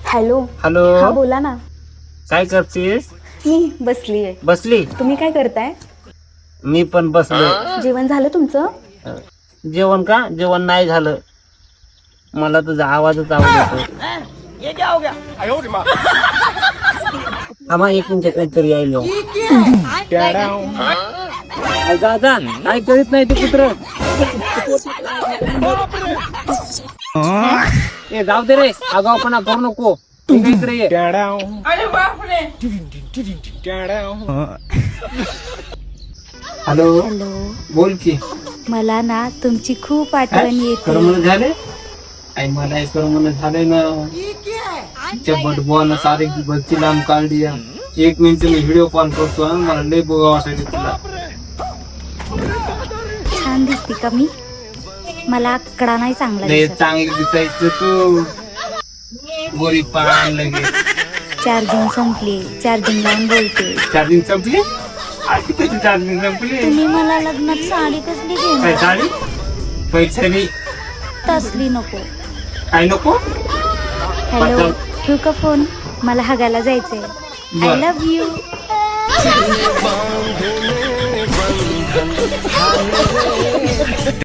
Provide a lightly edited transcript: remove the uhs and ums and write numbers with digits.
Hello. Hello. हा बोला ना. काय करतेस? मी बसली आहे. बसली? तुम्ही काय करताय? मी पण बसलो. जेवण झालं तुमचं? जेवण का? जेवण नाही झालं. मला तुझा आवाजच आवडतो. आम्हा एक मिनिट काहीतरी यायलो. दादा काय करीत नाही ते कुत्र. ए जाऊ दे रे, आगाऊपणा करू नको. इकडे ये. हॅलो. हॅलो. बोल की. मला ना तुमची खूप आठवण येते. करमण झाले? आई मला करमण झाले ना. बटबॉन सारे बच्ची लांब काढली. एक मिनिट मी व्हिडिओ कॉल करतो. मला लय बोगा वाटायचं तुला. छान दिसते का मी? मला आकडा नाही चांगला लय दिसत. चांगली दिसायचं तू. गोरी पान लगे. चार्जिंग संपली. चार्जिंग लावून बोलते. चार्जिंग संपली? आधी कशी चार्जिंग संपली? तुम्ही मला लग्नात साडी कसली काय घेणार? साडी? पैशानी तसली नको. काय नको? हॅलो. ठेवू का फोन? मला हगायला जायचंय. I love you.